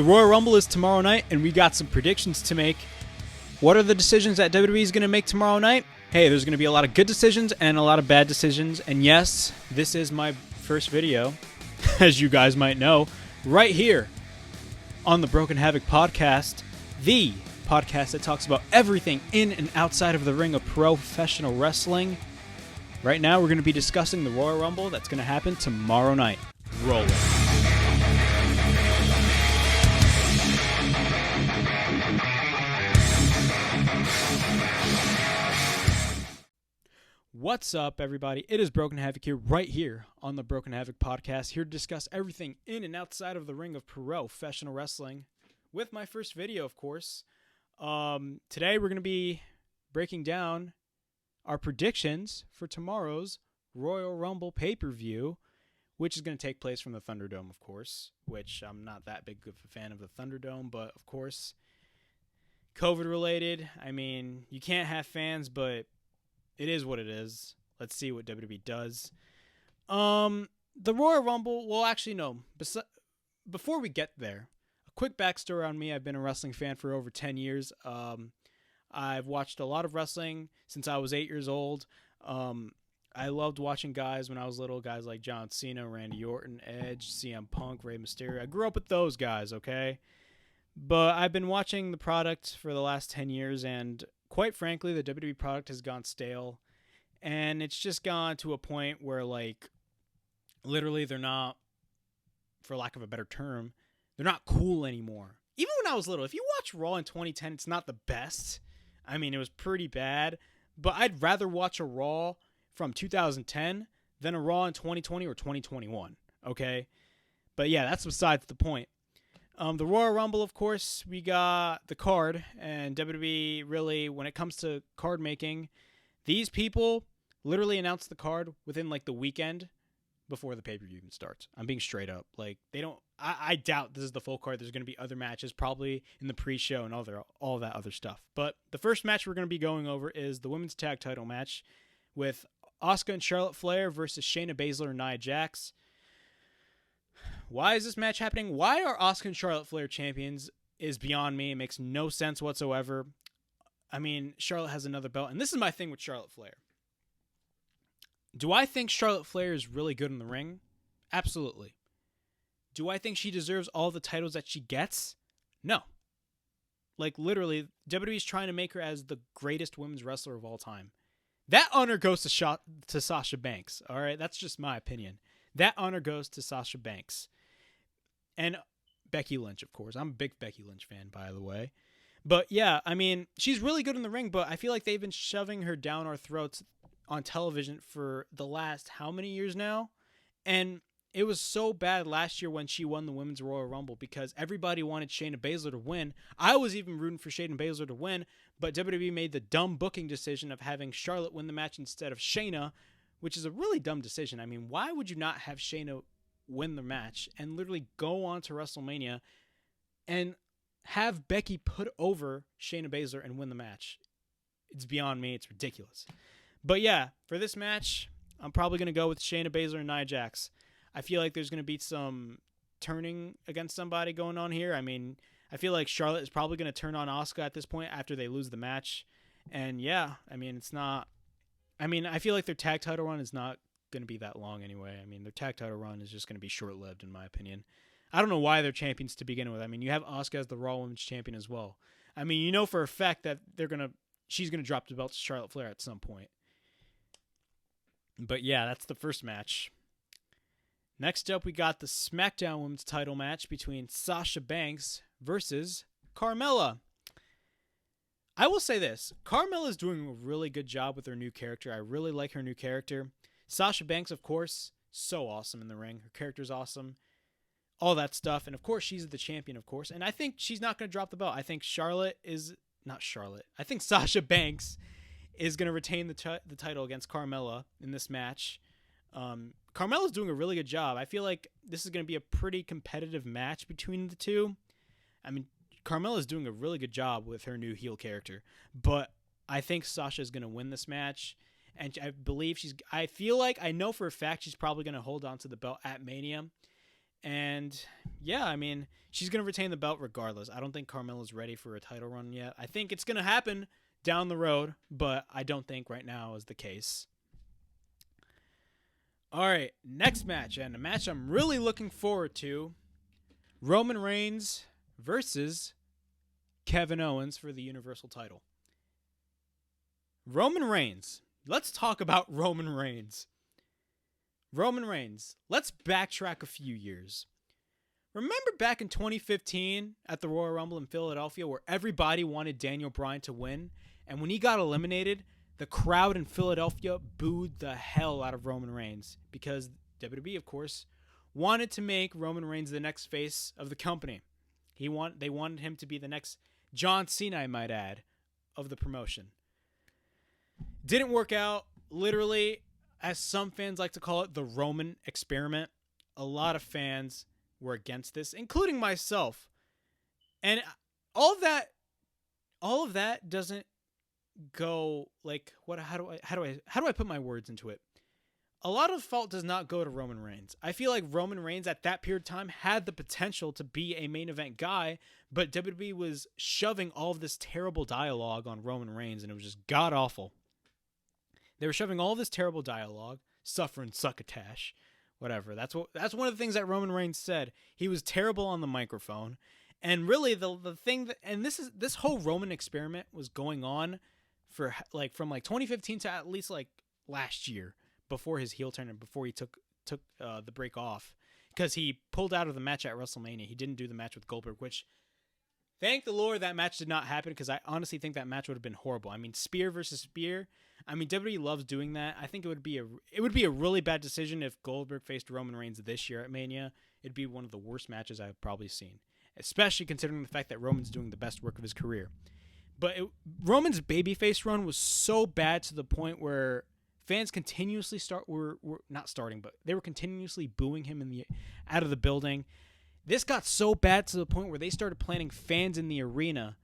The Royal Rumble is tomorrow night, and we got some predictions to make. What are the decisions that WWE is going to make tomorrow night? Hey, there's going to be a lot of good decisions and a lot of bad decisions. And yes, this is my first video, as you guys might know, right here on the Broken Havoc podcast, the podcast that talks about everything in and outside of the ring of professional wrestling. Right now, we're going to be discussing the Royal Rumble that's going to happen tomorrow night. Roll it. What's up, everybody? It is Broken Havoc here, right here on the Broken Havoc podcast, here to discuss everything in and outside of the ring of professional wrestling with my first video, of course. Today, we're going to be breaking down our predictions for tomorrow's Royal Rumble pay-per-view, which is going to take place from the Thunderdome, of course, which I'm not that big of a fan of the Thunderdome, but of course, COVID-related. I mean, you can't have fans, but it is what it is. Let's see what WWE does. The Royal Rumble, well, actually, no. Before we get there, a quick backstory on me. I've been a wrestling fan for over 10 years. I've watched a lot of wrestling since I was 8 years old. I loved watching guys when I was little, guys like John Cena, Randy Orton, Edge, CM Punk, Rey Mysterio. I grew up with those guys, okay? But I've been watching the product for the last 10 years, and quite frankly, the WWE product has gone stale, and it's just gone to a point where, like, literally they're not, for lack of a better term, they're not cool anymore. Even when I was little, if you watch Raw in 2010, it's not the best. I mean, it was pretty bad, but I'd rather watch a Raw from 2010 than a Raw in 2020 or 2021, okay? But yeah, that's besides the point. The Royal Rumble, of course, we got the card, and WWE really, when it comes to card making, these people literally announce the card within, like, the weekend before the pay-per-view even starts. I'm being straight up. Like, they don't, I doubt this is the full card. There's going to be other matches probably in the pre-show and all that other stuff. But the first match we're going to be going over is the women's tag title match with Asuka and Charlotte Flair versus Shayna Baszler and Nia Jax. Why is this match happening? Why are Asuka and Charlotte Flair champions is beyond me. It makes no sense whatsoever. I mean, Charlotte has another belt, and this is my thing with Charlotte Flair. Do I think Charlotte Flair is really good in the ring? Absolutely. Do I think she deserves all the titles that she gets? No. Like, literally, WWE's trying to make her as the greatest women's wrestler of all time. That honor goes to Sasha Banks, all right? That's just my opinion. That honor goes to Sasha Banks. And Becky Lynch, of course. I'm a big Becky Lynch fan, by the way. But yeah, I mean, she's really good in the ring, but I feel like they've been shoving her down our throats on television for the last how many years now? And it was so bad last year when she won the Women's Royal Rumble because everybody wanted Shayna Baszler to win. I was even rooting for Shayna Baszler to win, but WWE made the dumb booking decision of having Charlotte win the match instead of Shayna, which is a really dumb decision. I mean, why would you not have Shayna win the match and literally go on to WrestleMania and have Becky put over Shayna Baszler and win the match? It's beyond me. It's ridiculous. But yeah, for this match, I'm probably going to go with Shayna Baszler and Nia Jax. I feel like there's going to be some turning against somebody going on here. I mean, I feel like Charlotte is probably going to turn on Asuka at this point after they lose the match. And yeah, I mean, it's not... I mean, I feel like their tag title run is not going to be that long anyway. I mean, their tag title run is just going to be short-lived, in my opinion. I don't know why they're champions to begin with. I mean, you have Asuka as the Raw Women's Champion as well. I mean, you know for a fact that she's going to drop the belt to Charlotte Flair at some point. But yeah, that's the first match. Next up, we got the SmackDown Women's title match between Sasha Banks versus Carmella. I will say this. Carmella is doing a really good job with her new character. I really like her new character. Sasha Banks, of course, so awesome in the ring. Her character's awesome. All that stuff. And, of course, she's the champion, of course. And I think she's not going to drop the belt. I think I think Sasha Banks is going to retain the title against Carmella in this match. Carmella's doing a really good job. I feel like this is going to be a pretty competitive match between the two. I mean, Carmella's doing a really good job with her new heel character, but I think Sasha's going to win this match, and I believe I know for a fact she's probably going to hold on to the belt at Mania, And yeah, I mean, she's going to retain the belt regardless. I don't think Carmella's ready for a title run yet. I think it's going to happen down the road, but I don't think right now is the case. All right, next match, and a match I'm really looking forward to. Roman Reigns versus Kevin Owens for the Universal title. Roman Reigns. Let's talk about Roman Reigns. Roman Reigns. Let's backtrack a few years. Remember back in 2015 at the Royal Rumble in Philadelphia where everybody wanted Daniel Bryan to win? And when he got eliminated, the crowd in Philadelphia booed the hell out of Roman Reigns because WWE, of course, wanted to make Roman Reigns the next face of the company. They wanted him to be the next John Cena, I might add, of the promotion. Didn't work out. Literally, as some fans like to call it, the Roman experiment. A lot of fans were against this, including myself. And all of that doesn't go like how do I put my words into it? A lot of fault does not go to Roman Reigns. I feel like Roman Reigns at that period of time had the potential to be a main event guy, but WWE was shoving all of this terrible dialogue on Roman Reigns, and it was just god awful. They were shoving all this terrible dialogue, suffering succotash, whatever. That's one of the things that Roman Reigns said. He was terrible on the microphone, and really the thing that, and this whole Roman experiment was going on for like from like 2015 to at least like last year before his heel turn and before he took the break off, because he pulled out of the match at WrestleMania. He didn't do the match with Goldberg, which thank the Lord that match did not happen, because I honestly think that match would have been horrible. I mean, spear versus spear. I mean, WWE loves doing that. I think it would be a really bad decision if Goldberg faced Roman Reigns this year at Mania. It'd be one of the worst matches I've probably seen, especially considering the fact that Roman's doing the best work of his career. But Roman's babyface run was so bad to the point where fans continuously were continuously booing him out of the building. This got so bad to the point where they started planning fans in the arena.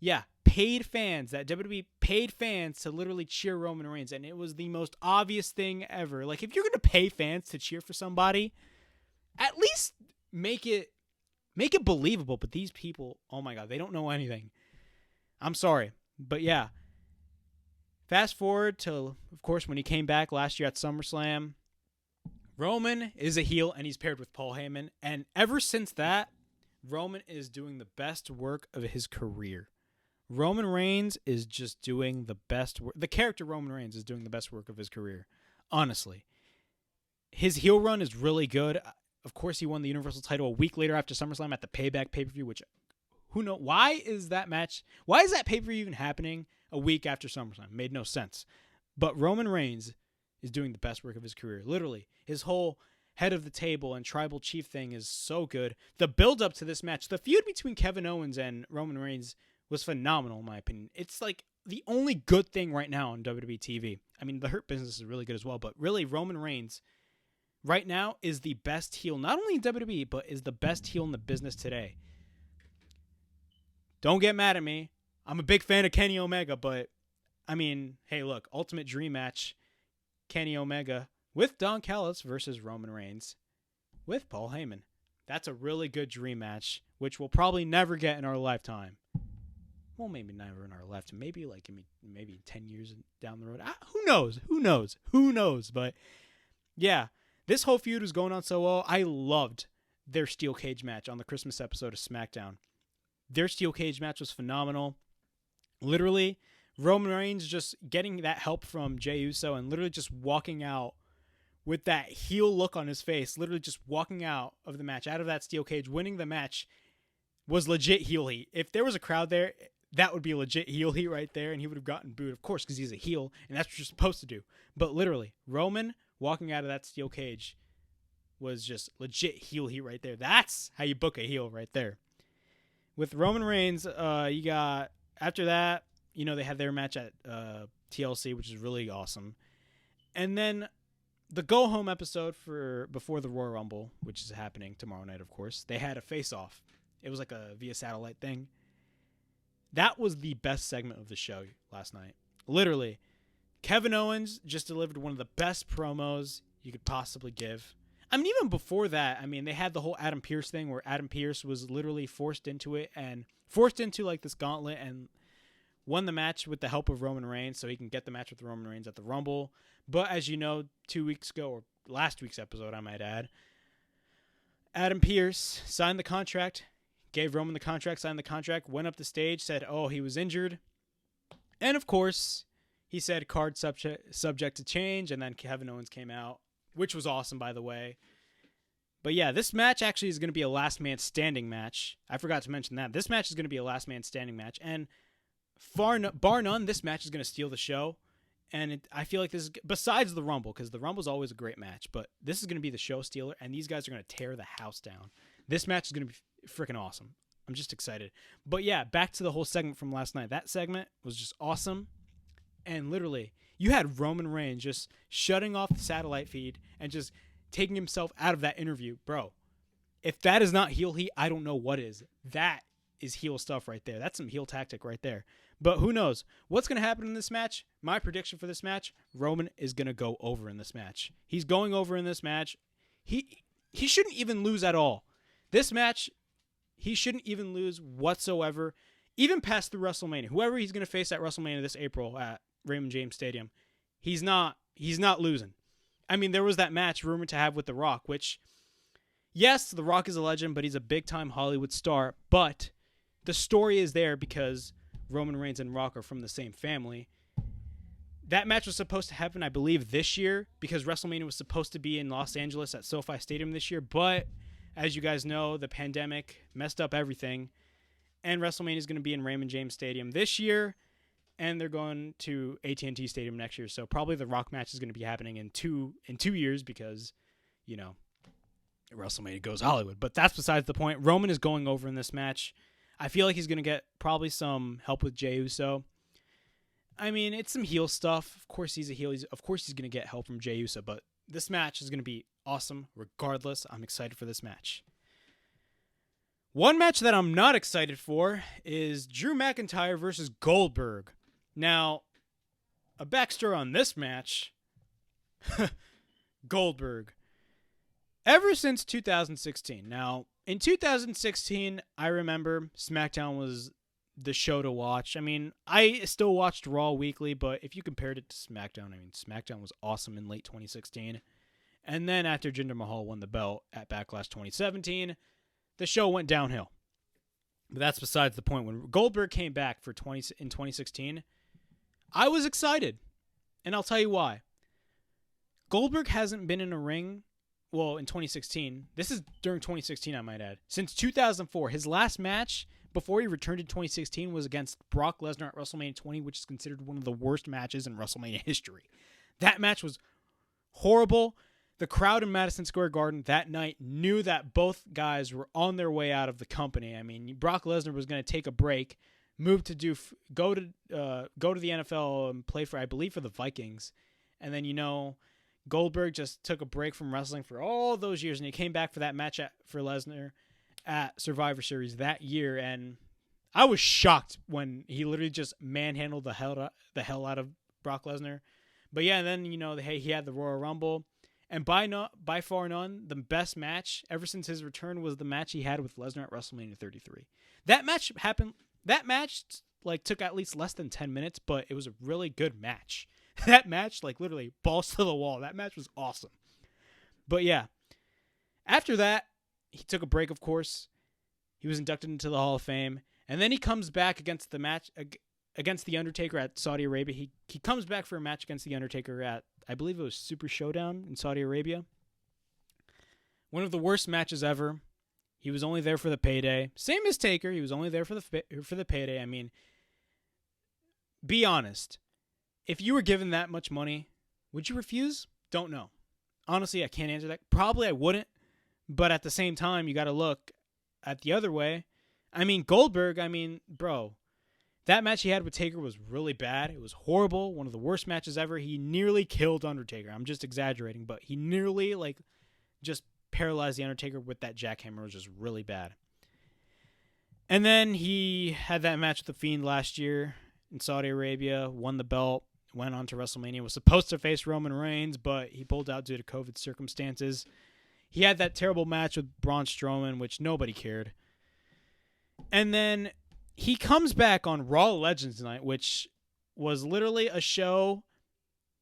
Yeah, paid fans, that WWE paid fans to literally cheer Roman Reigns, and it was the most obvious thing ever. Like, if you're going to pay fans to cheer for somebody, at least make it believable. But these people, oh my God, they don't know anything. I'm sorry. But yeah, fast forward to, of course, when he came back last year at SummerSlam. Roman is a heel, and he's paired with Paul Heyman. And ever since that, Roman is doing the best work of his career. Roman Reigns is just doing the best work. The character Roman Reigns is doing the best work of his career. Honestly. His heel run is really good. Of course, he won the Universal title a week later after SummerSlam at the Payback pay-per-view, which, who knows? Why is that pay-per-view even happening a week after SummerSlam? Made no sense. But Roman Reigns is doing the best work of his career. Literally, his whole head of the table and tribal chief thing is so good. The build-up to this match, the feud between Kevin Owens and Roman Reigns was phenomenal, in my opinion. It's like the only good thing right now on WWE TV. I mean, the Hurt Business is really good as well, but really, Roman Reigns right now is the best heel, not only in WWE, but is the best heel in the business today. Don't get mad at me. I'm a big fan of Kenny Omega, but I mean, hey, look, Ultimate Dream match, Kenny Omega with Don Callis versus Roman Reigns with Paul Heyman. That's a really good dream match, which we'll probably never get in our lifetime. Well, maybe never in our lifetime. Maybe 10 years down the road. Who knows? But yeah, this whole feud was going on so well. I loved their steel cage match on the Christmas episode of SmackDown. Their steel cage match was phenomenal. Literally, Roman Reigns just getting that help from Jey Uso and literally just walking out with that heel look on his face, literally just walking out of the match, out of that steel cage, winning the match, was legit heel heat. If there was a crowd there, that would be legit heel heat right there, and he would have gotten booed, of course, because he's a heel, and that's what you're supposed to do. But literally, Roman walking out of that steel cage was just legit heel heat right there. That's how you book a heel right there. With Roman Reigns, you got, after that, they had their match at TLC, which is really awesome. And then the go-home episode before the Royal Rumble, which is happening tomorrow night, of course, they had a face-off. It was like a via satellite thing. That was the best segment of the show last night. Literally, Kevin Owens just delivered one of the best promos you could possibly give. I mean, even before that, I mean, they had the whole Adam Pearce thing where Adam Pearce was literally forced into it and forced into like this gauntlet and won the match with the help of Roman Reigns so he can get the match with Roman Reigns at the Rumble. But as you know, 2 weeks ago, or last week's episode, I might add, Adam Pearce signed the contract, gave Roman the contract, signed the contract, went up the stage, said, oh, he was injured. And of course, he said card subject to change, and then Kevin Owens came out, which was awesome, by the way. But yeah, this match actually is going to be a last man standing match. I forgot to mention that. This match is going to be a last man standing match. And bar none, this match is going to steal the show. And I feel like this is, besides the Rumble, because the Rumble is always a great match, but this is going to be the show stealer, and these guys are going to tear the house down. This match is going to be freaking awesome. I'm just excited. But yeah, back to the whole segment from last night. That segment was just awesome. And literally, you had Roman Reigns just shutting off the satellite feed and just taking himself out of that interview. Bro, if that is not heel heat, I don't know what is. That is heel stuff right there. That's some heel tactic right there. But who knows? What's going to happen in this match? My prediction for this match, Roman is going to go over in this match. He's going over in this match. He shouldn't even lose at all. This match, he shouldn't even lose whatsoever, even past the WrestleMania. Whoever he's going to face at WrestleMania this April at Raymond James Stadium, he's not losing. I mean, there was that match rumored to have with The Rock, which, yes, The Rock is a legend, but he's a big-time Hollywood star. But the story is there because Roman Reigns and Rock are from the same family. That match was supposed to happen, I believe, this year because WrestleMania was supposed to be in Los Angeles at SoFi Stadium this year. But as you guys know, the pandemic messed up everything. And WrestleMania is going to be in Raymond James Stadium this year. And they're going to AT&T Stadium next year. So probably the Rock match is going to be happening in two years because, you know, WrestleMania goes Hollywood. But that's besides the point. Roman is going over in this match. I feel like he's going to get probably some help with Jey Uso. I mean, it's some heel stuff. Of course he's a heel. Of course he's going to get help from Jey Uso. But this match is going to be awesome regardless. I'm excited for this match. One match that I'm not excited for is Drew McIntyre versus Goldberg. Now, a backstory on this match. Goldberg. Ever since 2016. Now, in 2016, I remember SmackDown was the show to watch. I mean, I still watched Raw weekly, but if you compared it to SmackDown, I mean, SmackDown was awesome in late 2016. And then after Jinder Mahal won the belt at Backlash 2017, the show went downhill. But that's besides the point. When Goldberg came back in 2016, I was excited. And I'll tell you why. Goldberg hasn't been in a ring, well, in 2016. This is during 2016, I might add. Since 2004. His last match before he returned in 2016 was against Brock Lesnar at WrestleMania 20, which is considered one of the worst matches in WrestleMania history. That match was horrible. The crowd in Madison Square Garden that night knew that both guys were on their way out of the company. I mean, Brock Lesnar was going to take a break, move to go to the NFL and play for, I believe, for the Vikings. And then, you know, Goldberg just took a break from wrestling for all those years, and he came back for that match for Lesnar at Survivor Series that year. And I was shocked when he literally just manhandled the hell out of Brock Lesnar. But yeah, and then, you know, he had the Royal Rumble. And by far none, the best match ever since his return was the match he had with Lesnar at WrestleMania 33. That match took at least less than 10 minutes, but it was a really good match. That match, literally balls to the wall. That match was awesome. But yeah, after that, he took a break, of course. He was inducted into the Hall of Fame. And then he comes back against The Undertaker at Saudi Arabia. He comes back for a match against The Undertaker at, I believe it was Super Showdown in Saudi Arabia. One of the worst matches ever. He was only there for the payday. Same as Taker. He was only there for the payday. I mean, be honest. If you were given that much money, would you refuse? Don't know. Honestly, I can't answer that. Probably I wouldn't. But at the same time, you got to look at the other way. I mean, Goldberg, bro. That match he had with Taker was really bad. It was horrible. One of the worst matches ever. He nearly killed Undertaker. I'm just exaggerating, but he nearly just paralyzed The Undertaker with that jackhammer. It was just really bad. And then he had that match with The Fiend last year in Saudi Arabia, won the belt, went on to WrestleMania, was supposed to face Roman Reigns, but he pulled out due to COVID circumstances. He had that terrible match with Braun Strowman, which nobody cared. And then he comes back on Raw Legends Night, which was literally a show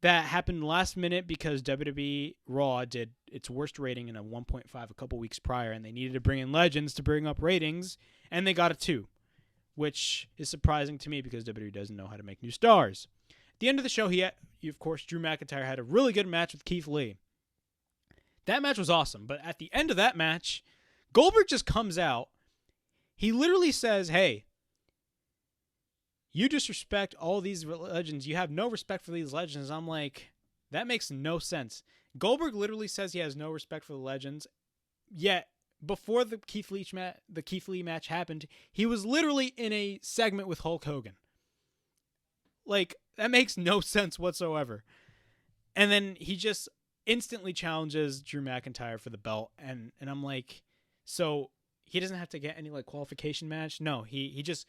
that happened last minute because WWE Raw did its worst rating in a 1.5 a couple weeks prior, and they needed to bring in Legends to bring up ratings, and they got a 2, which is surprising to me because WWE doesn't know how to make new stars. At the end of the show, of course, Drew McIntyre had a really good match with Keith Lee. That match was awesome, but at the end of that match, Goldberg just comes out. He literally says, hey, you disrespect all these legends. You have no respect for these legends. I'm like, that makes no sense. Goldberg literally says he has no respect for the legends, yet before the Keith Lee match happened, he was literally in a segment with Hulk Hogan. Like, that makes no sense whatsoever. And then he just instantly challenges Drew McIntyre for the belt, and I'm like, so he doesn't have to get any like qualification match? No, he just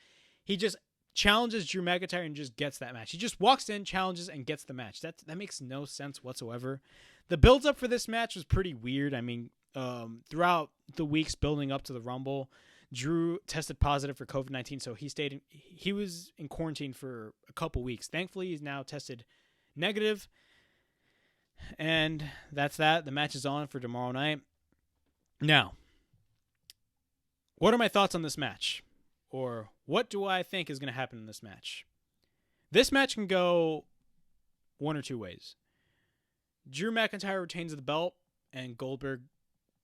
challenges Drew McIntyre and just gets that match. He just walks in, challenges, and gets the match. That makes no sense whatsoever. The build up for this match was pretty weird. I mean, throughout the weeks building up to the Rumble, Drew tested positive for COVID-19, so he was in quarantine for a couple weeks. Thankfully, he's now tested negative. And that's that. The match is on for tomorrow night. Now, what are my thoughts on this match? Or what do I think is going to happen in this match? This match can go one or two ways. Drew McIntyre retains the belt and Goldberg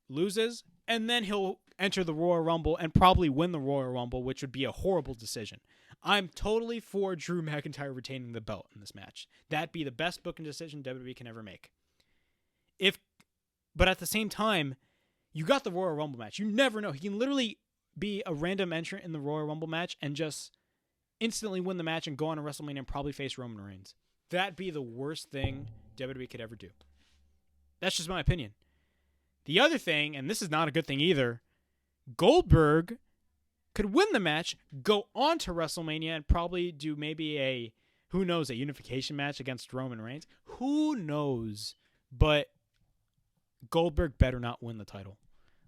loses, and then he'll enter the Royal Rumble and probably win the Royal Rumble, which would be a horrible decision. I'm totally for Drew McIntyre retaining the belt in this match. That'd be the best booking decision WWE can ever make. But at the same time, you got the Royal Rumble match. You never know. He can literally be a random entrant in the Royal Rumble match and just instantly win the match and go on to WrestleMania and probably face Roman Reigns. That'd be the worst thing WWE could ever do. That's just my opinion. The other thing, and this is not a good thing either, Goldberg could win the match, go on to WrestleMania, and probably do maybe a unification match against Roman Reigns. Who knows? But Goldberg better not win the title.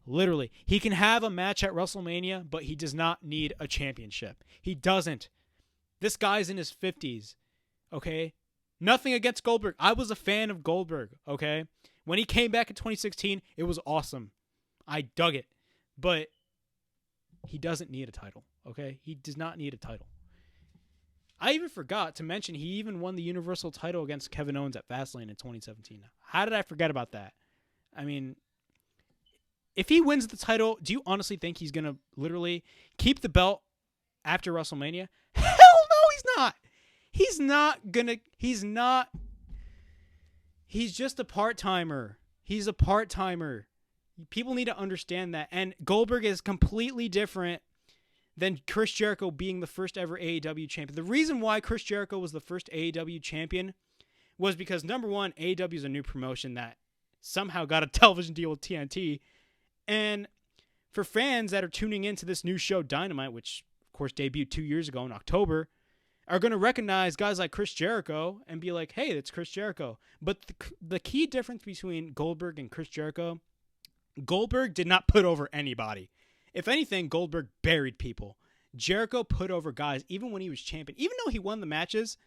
Literally. He can have a match at WrestleMania, but he does not need a championship. He doesn't. This guy's in his 50s. Okay? Nothing against Goldberg. I was a fan of Goldberg. Okay? When he came back in 2016, it was awesome. I dug it. But he doesn't need a title. Okay? He does not need a title. I even forgot to mention he even won the Universal title against Kevin Owens at Fastlane in 2017. How did I forget about that? I mean, if he wins the title, do you honestly think he's going to literally keep the belt after WrestleMania? Hell no, he's not. He's not going to. He's just a part-timer. He's a part-timer. People need to understand that. And Goldberg is completely different than Chris Jericho being the first ever AEW champion. The reason why Chris Jericho was the first AEW champion was because, number one, AEW is a new promotion that somehow got a television deal with TNT. And for fans that are tuning into this new show, Dynamite, which, of course, debuted 2 years ago in October, are going to recognize guys like Chris Jericho and be like, hey, that's Chris Jericho. But the key difference between Goldberg and Chris Jericho, Goldberg did not put over anybody. If anything, Goldberg buried people. Jericho put over guys even when he was champion. Even though he won the matches,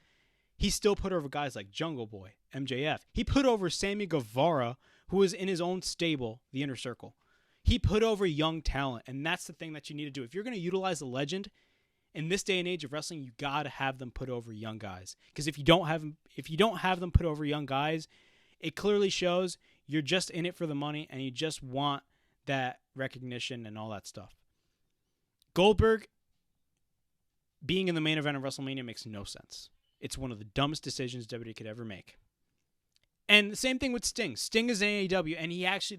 he still put over guys like Jungle Boy, MJF. He put over Sammy Guevara, who was in his own stable, the Inner Circle. He put over young talent, and that's the thing that you need to do. If you're going to utilize a legend in this day and age of wrestling, you got to have them put over young guys. Because if you don't have them put over young guys, it clearly shows you're just in it for the money and you just want that recognition and all that stuff. Goldberg being in the main event of WrestleMania makes no sense. It's one of the dumbest decisions WWE could ever make. And the same thing with Sting. Sting is in AEW, and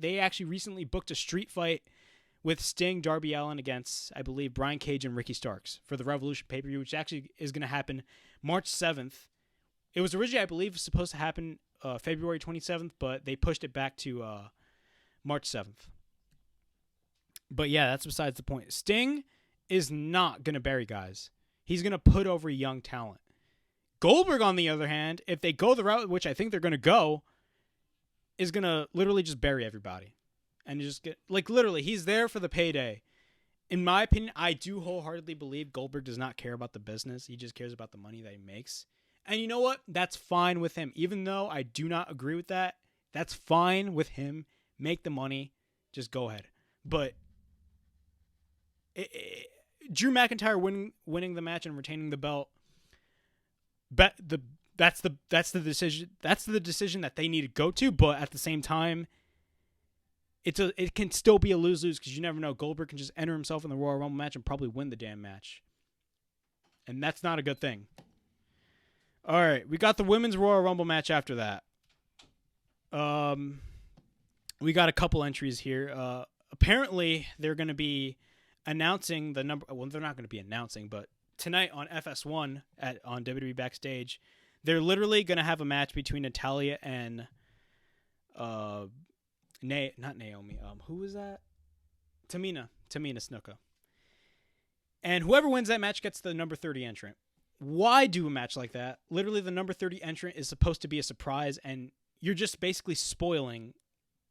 they actually recently booked a street fight with Sting, Darby Allin against, I believe, Brian Cage and Ricky Starks for the Revolution pay-per-view, which actually is going to happen March 7th. It was originally, I believe, supposed to happen February 27th, but they pushed it back to March 7th. But yeah, that's besides the point. Sting is not going to bury guys. He's going to put over young talent. Goldberg, on the other hand, if they go the route which I think they're going to go, is going to literally just bury everybody. and just get like literally he's there for the payday. In my opinion, I do wholeheartedly believe Goldberg does not care about the business. He just cares about the money that he makes. And you know what? That's fine with him. Even though I do not agree with that, that's fine with him. Make the money. Just go ahead. But Drew McIntyre winning the match and retaining the belt, that's the decision. That's the decision that they need to go to. But at the same time, it can still be a lose-lose because you never know. Goldberg can just enter himself in the Royal Rumble match and probably win the damn match. And that's not a good thing. All right, we got the Women's Royal Rumble match after that. We got a couple entries here. Apparently, they're going to be announcing the number. Well, they're not going to be announcing, but tonight on FS1 on WWE Backstage, they're literally going to have a match between Natalya and not Naomi. Who was that? Tamina Snuka. And whoever wins that match gets the number 30 entrant. Why do a match like that? Literally, the number 30 entrant is supposed to be a surprise, and you're just basically spoiling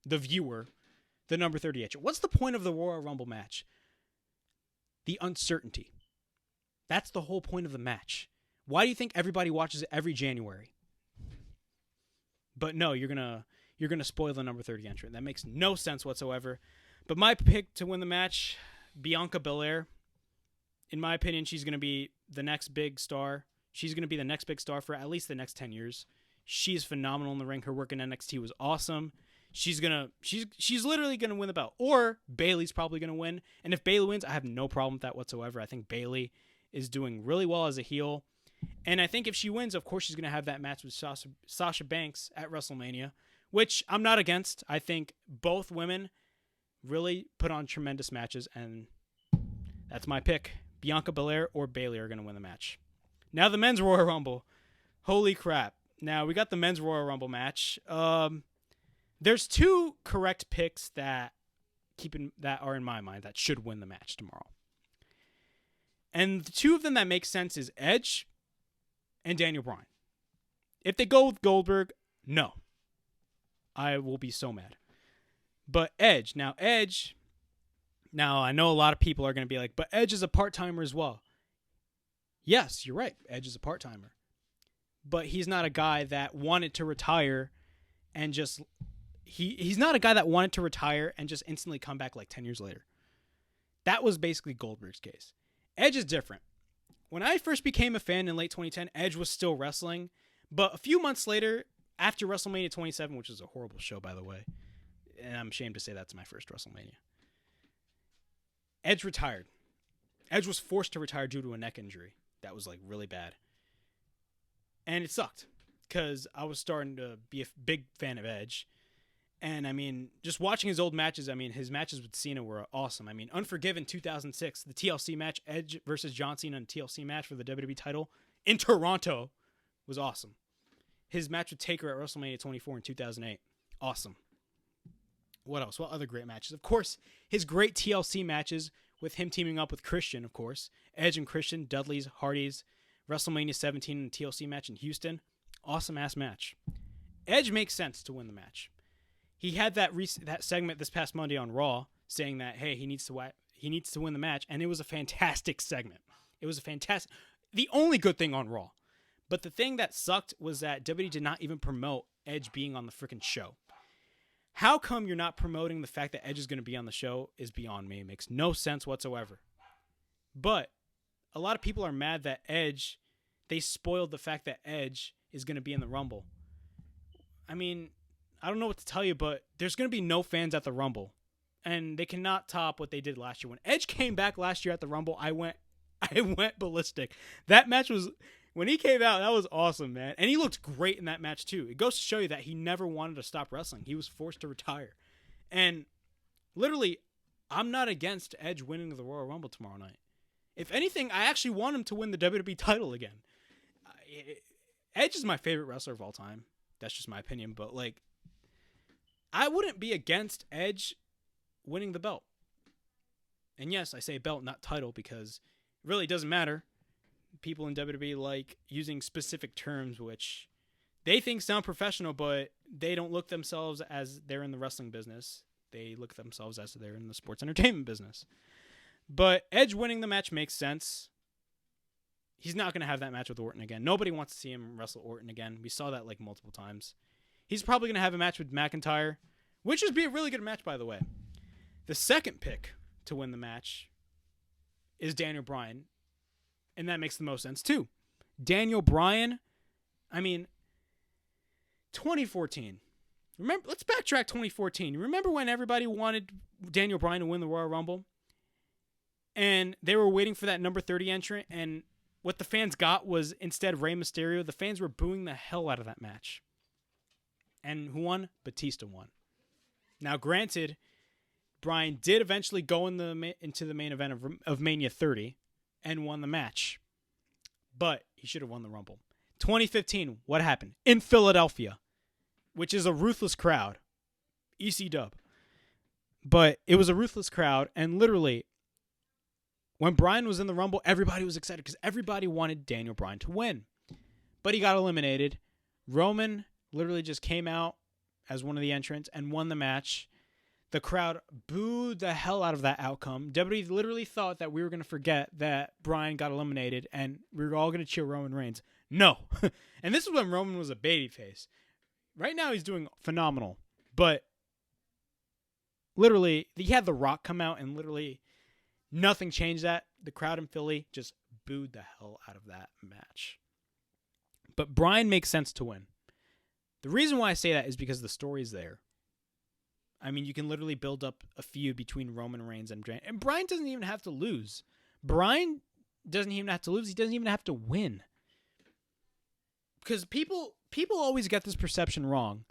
the viewer the number 30 entrant. What's the point of the Royal Rumble match? The uncertainty. That's the whole point of the match. Why do you think everybody watches it every January? But no, you're gonna spoil the number 30 entrant. That makes no sense whatsoever. But my pick to win the match, Bianca Belair. In my opinion, she's going to be the next big star. She's going to be the next big star for at least the next 10 years. She's phenomenal in the ring. Her work in NXT was awesome. She's literally going to win the belt. Or Bayley's probably going to win. And if Bayley wins, I have no problem with that whatsoever. I think Bayley is doing really well as a heel. And I think if she wins, of course, she's going to have that match with Sasha Banks at WrestleMania, which I'm not against. I think both women really put on tremendous matches, and that's my pick. Bianca Belair or Bayley are going to win the match. Now the Men's Royal Rumble. Holy crap. Now we got the Men's Royal Rumble match. There's two correct picks that are in my mind that should win the match tomorrow. And the two of them that make sense is Edge and Daniel Bryan. If they go with Goldberg, no. I will be so mad. But Edge, now I know a lot of people are going to be like, but Edge is a part-timer as well. Yes, you're right. Edge is a part-timer. But he's not a guy that wanted to retire and just... He's not a guy that wanted to retire and just instantly come back like 10 years later. That was basically Goldberg's case. Edge is different. When I first became a fan in late 2010, Edge was still wrestling. But a few months later, after WrestleMania 27, which is a horrible show, by the way, and I'm ashamed to say that's my first WrestleMania, Edge retired. Edge was forced to retire due to a neck injury. That was like really bad. And it sucked because I was starting to be a big fan of Edge. And I mean, just watching his old matches, I mean, his matches with Cena were awesome. I mean, Unforgiven 2006, the TLC match, Edge versus John Cena in a TLC match for the WWE title in Toronto was awesome. His match with Taker at WrestleMania 24 in 2008, awesome. What else? What other great matches? Of course, his great TLC matches with him teaming up with Christian, of course. Edge and Christian, Dudley's, Hardy's, WrestleMania 17 and TLC match in Houston. Awesome-ass match. Edge makes sense to win the match. He had that segment this past Monday on Raw saying that, hey, he needs to win the match, and it was a fantastic segment. It was the only good thing on Raw. But the thing that sucked was that WWE did not even promote Edge being on the freaking show. How come you're not promoting the fact that Edge is going to be on the show is beyond me. It makes no sense whatsoever. But a lot of people are mad that they spoiled the fact that Edge is going to be in the Rumble. I mean, I don't know what to tell you, but there's going to be no fans at the Rumble. And they cannot top what they did last year. When Edge came back last year at the Rumble, I went ballistic. That match was... When he came out, that was awesome, man. And he looked great in that match, too. It goes to show you that he never wanted to stop wrestling. He was forced to retire. And literally, I'm not against Edge winning the Royal Rumble tomorrow night. If anything, I actually want him to win the WWE title again. Edge is my favorite wrestler of all time. That's just my opinion. But, like, I wouldn't be against Edge winning the belt. And yes, I say belt, not title, because it really doesn't matter. People in WWE like using specific terms which they think sound professional, but they don't look themselves as they're in the wrestling business. They look at themselves as they're in the sports entertainment business. But Edge winning the match makes sense. He's not going to have that match with Orton again. Nobody wants to see him wrestle Orton again. We saw that like multiple times. He's probably going to have a match with McIntyre, which would be a really good match, by the way. The second pick to win the match is Daniel Bryan, and that makes the most sense too. Daniel Bryan, 2014. Remember, let's backtrack 2014. You remember when everybody wanted Daniel Bryan to win the Royal Rumble? And they were waiting for that number 30 entrant, and what the fans got was instead Rey Mysterio. The fans were booing the hell out of that match. And who won? Batista won. Now, granted, Bryan did eventually go into the main event of Mania 30 and won the match. But he should have won the Rumble. 2015, what happened? In Philadelphia, which is a ruthless crowd. EC dub. But it was a ruthless crowd, and literally, when Bryan was in the Rumble, everybody was excited because everybody wanted Daniel Bryan to win. But he got eliminated. Roman literally just came out as one of the entrants and won the match. The crowd booed the hell out of that outcome. WWE literally thought that we were going to forget that Bryan got eliminated and we were all going to cheer Roman Reigns. No. And this is when Roman was a babyface. Right now he's doing phenomenal. But literally, he had The Rock come out and literally nothing changed that. The crowd in Philly just booed the hell out of that match. But Bryan makes sense to win. The reason why I say that is because the story's there. You can literally build up a feud between Roman Reigns and Bryan doesn't even have to lose. Bryan doesn't even have to lose. He doesn't even have to win. Because people always get this perception wrong.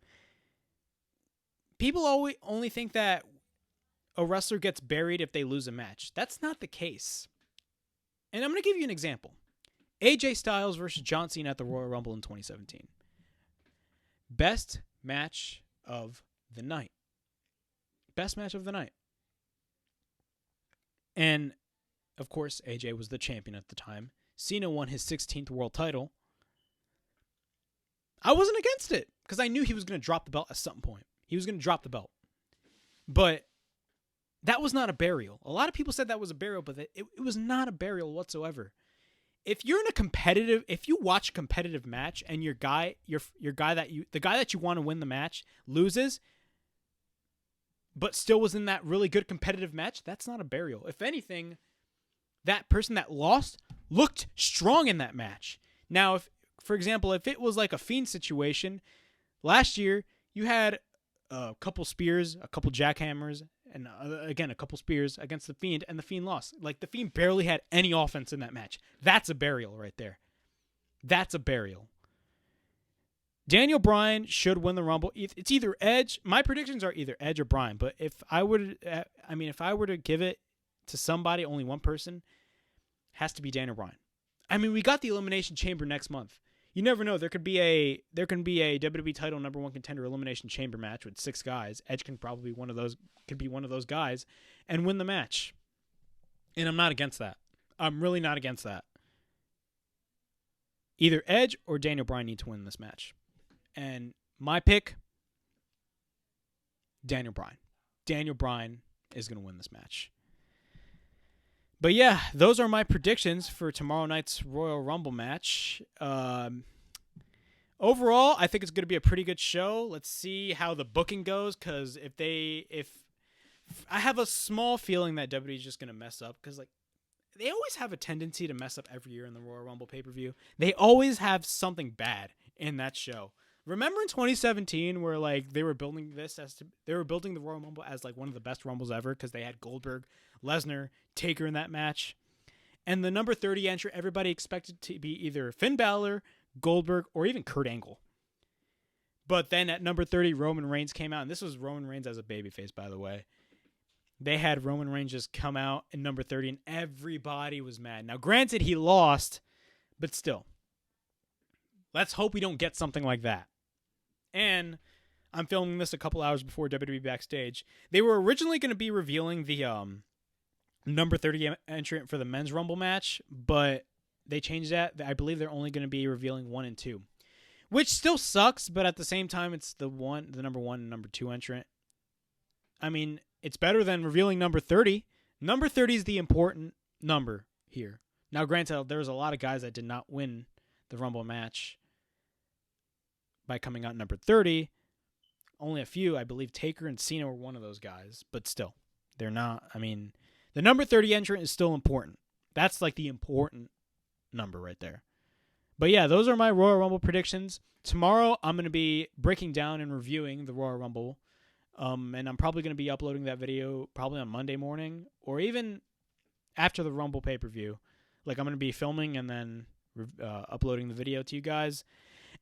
People only think that a wrestler gets buried if they lose a match. That's not the case. And I'm going to give you an example. AJ Styles versus John Cena at the Royal Rumble in 2017. Best match of the night. Best match of the night. And, of course, AJ was the champion at the time. Cena won his 16th world title. I wasn't against it because I knew he was going to drop the belt at some point. He was going to drop the belt. But that was not a burial. A lot of people said that was a burial, but it was not a burial whatsoever. If you watch a competitive match and the guy that you want to win the match loses, but still was in that really good competitive match, that's not a burial. If anything, that person that lost looked strong in that match. Now, for example, if it was like a Fiend situation, last year you had a couple spears, a couple jackhammers, and again, a couple spears against the Fiend, and the Fiend lost. Like, the Fiend barely had any offense in that match. That's a burial right there. That's a burial. Daniel Bryan should win the Rumble. It's either Edge. My predictions are either Edge or Bryan. But if I were to give it to somebody, only one person, has to be Daniel Bryan. We got the Elimination Chamber next month. You never know. There can be a WWE title number one contender Elimination Chamber match with 6 guys. Edge can probably be one of those guys and win the match. And I'm not against that. I'm really not against that. Either Edge or Daniel Bryan need to win this match. And my pick, Daniel Bryan. Daniel Bryan is going to win this match. But yeah, those are my predictions for tomorrow night's Royal Rumble match. Overall, I think it's going to be a pretty good show. Let's see how the booking goes, because if I have a small feeling that WWE is just going to mess up, because they always have a tendency to mess up every year in the Royal Rumble pay-per-view. They always have something bad in that show. Remember in 2017 where they were building the Royal Rumble as one of the best Rumbles ever because they had Goldberg, Lesnar, Taker in that match. And the number 30 entrant, everybody expected to be either Finn Balor, Goldberg, or even Kurt Angle. But then at number 30, Roman Reigns came out, and this was Roman Reigns as a babyface, by the way. They had Roman Reigns just come out in number 30, and everybody was mad. Now, granted, he lost, but still. Let's hope we don't get something like that. And I'm filming this a couple hours before WWE Backstage. They were originally going to be revealing the number 30 entrant for the Men's Rumble match, but they changed that. I believe they're only going to be revealing 1 and 2, which still sucks, but at the same time, it's the number 1 and number 2 entrant. I mean, it's better than revealing number 30. Number 30 is the important number here. Now, granted, there was a lot of guys that did not win the Rumble match by coming out number 30. Only a few. I believe Taker and Cena were one of those guys. But still, they're not. I mean, the number 30 entrant is still important. That's like the important number right there. But yeah, those are my Royal Rumble predictions. Tomorrow, I'm going to be breaking down and reviewing the Royal Rumble. And I'm probably going to be uploading that video probably on Monday morning or even after the Rumble pay-per-view. Like, I'm going to be filming and then uploading the video to you guys.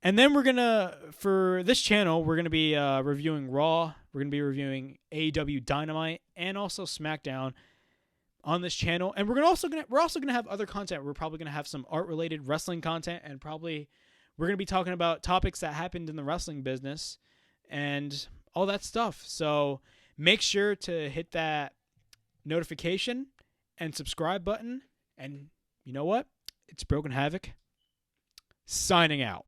And then we're going to, for this channel, we're going to be reviewing Raw. We're going to be reviewing AEW Dynamite and also SmackDown on this channel. And we're also going to have other content. We're probably going to have some art-related wrestling content, and probably we're going to be talking about topics that happened in the wrestling business and all that stuff. So make sure to hit that notification and subscribe button. And you know what? It's Broken Havoc signing out.